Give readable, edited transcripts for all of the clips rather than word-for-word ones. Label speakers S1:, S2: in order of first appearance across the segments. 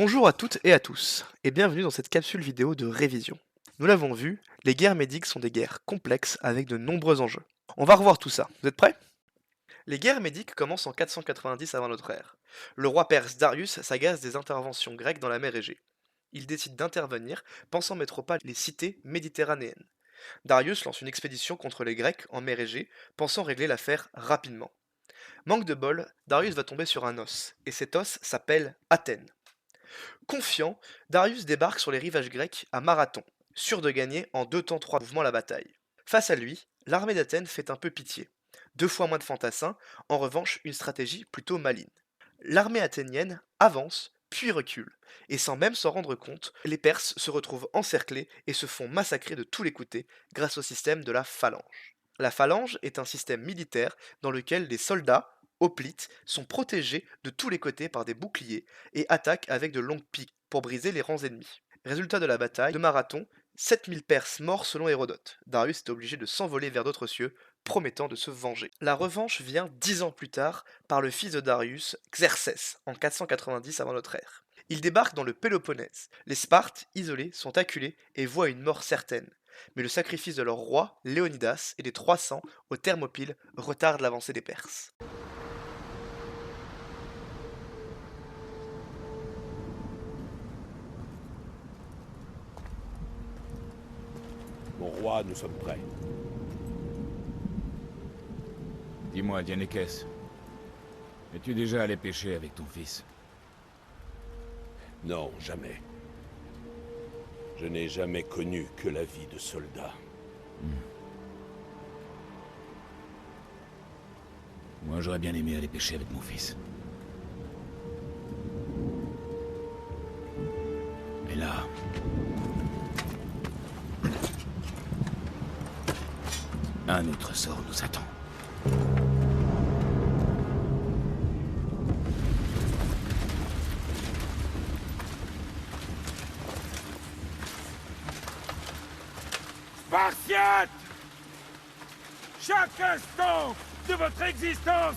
S1: Bonjour à toutes et à tous, et bienvenue dans cette capsule vidéo de révision. Nous l'avons vu, les guerres médiques sont des guerres complexes avec de nombreux enjeux. On va revoir tout ça, vous êtes prêts? Les guerres médiques commencent en 490 avant notre ère. Le roi perse Darius s'agace des interventions grecques dans la mer Égée. Il décide d'intervenir, pensant mettre au pas les cités méditerranéennes. Darius lance une expédition contre les Grecs en mer Égée, pensant régler l'affaire rapidement. Manque de bol, Darius va tomber sur un os, et cet os s'appelle Athènes. Confiant, Darius débarque sur les rivages grecs à Marathon, sûr de gagner en 2 temps 3 mouvements la bataille. Face à lui, l'armée d'Athènes fait un peu pitié. 2 fois moins de fantassins, en revanche une stratégie plutôt maligne. L'armée athénienne avance, puis recule, et sans même s'en rendre compte, les Perses se retrouvent encerclés et se font massacrer de tous les côtés grâce au système de la phalange. La phalange est un système militaire dans lequel les soldats, hoplites, sont protégés de tous les côtés par des boucliers et attaquent avec de longues piques pour briser les rangs ennemis. Résultat de la bataille de Marathon, 7000 Perses morts selon Hérodote. Darius est obligé de s'envoler vers d'autres cieux, promettant de se venger. La revanche vient 10 ans plus tard par le fils de Darius, Xerxès, en 490 avant notre ère. Il débarque dans le Péloponnèse. Les Spartes, isolés, sont acculés et voient une mort certaine. Mais le sacrifice de leur roi, Léonidas, et des 300 aux Thermopyles retarde l'avancée des Perses.
S2: Mon roi, nous sommes prêts.
S3: Dis-moi, Dianekes, es-tu déjà allé pêcher avec ton fils?
S2: Non, jamais. Je n'ai jamais connu que la vie de soldat.
S3: Moi, j'aurais bien aimé aller pêcher avec mon fils. Mais là... un autre sort nous attend.
S4: Spartiates! Chaque instant de votre existence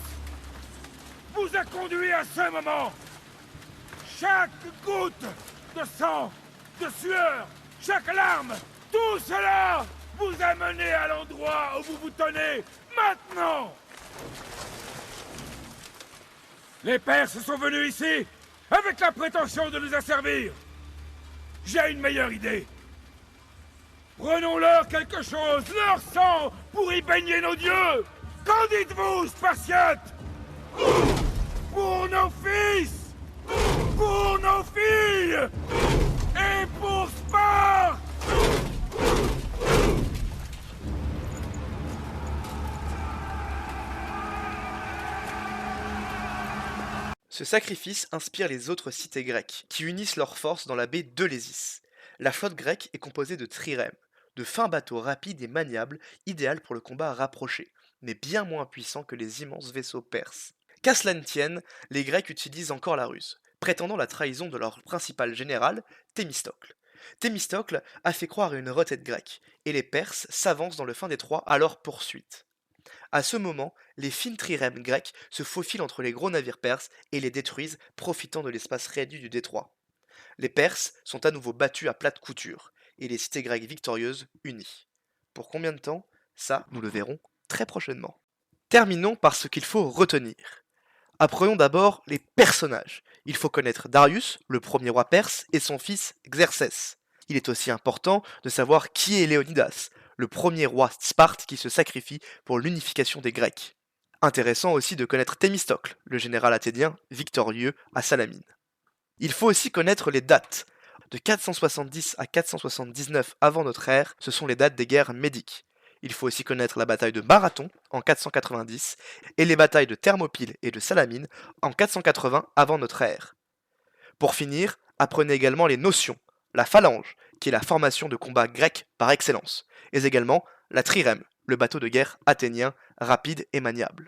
S4: vous a conduit à ce moment. Chaque goutte de sang, de sueur, chaque larme, tout cela vous a mené à l'endroit où vous vous tenez maintenant. Les Perses sont venus ici avec la prétention de nous asservir. J'ai une meilleure idée. Prenons-leur quelque chose, leur sang, pour y baigner nos dieux. Qu'en dites-vous, Spartiates? Pour nos fils, pour nos filles, et pour Sparte!
S1: Ce sacrifice inspire les autres cités grecques, qui unissent leurs forces dans la baie d'Eulésis. La flotte grecque est composée de trirèmes, de fins bateaux rapides et maniables, idéal pour le combat rapproché, mais bien moins puissants que les immenses vaisseaux perses. Qu'à cela ne tienne, les Grecs utilisent encore la ruse, prétendant la trahison de leur principal général, Thémistocle. Thémistocle a fait croire à une retraite grecque, et les Perses s'avancent dans le fin détroit à leur poursuite. À ce moment, les fines trirèmes grecques se faufilent entre les gros navires perses et les détruisent, profitant de l'espace réduit du détroit. Les Perses sont à nouveau battus à plate couture, et les cités grecques victorieuses unies. Pour combien de temps? Ça, nous le verrons très prochainement. Terminons par ce qu'il faut retenir. Apprenons d'abord les personnages. Il faut connaître Darius, le premier roi perse, et son fils Xerxès. Il est aussi important de savoir qui est Léonidas, le premier roi Sparte qui se sacrifie pour l'unification des Grecs. Intéressant aussi de connaître Thémistocle, le général athénien victorieux à Salamine. Il faut aussi connaître les dates. De 470 à 479 avant notre ère, ce sont les dates des guerres médiques. Il faut aussi connaître la bataille de Marathon en 490 et les batailles de Thermopyles et de Salamine en 480 avant notre ère. Pour finir, apprenez également les notions, la phalange, qui est la formation de combat grecque par excellence, et également la trirème, le bateau de guerre athénien rapide et maniable.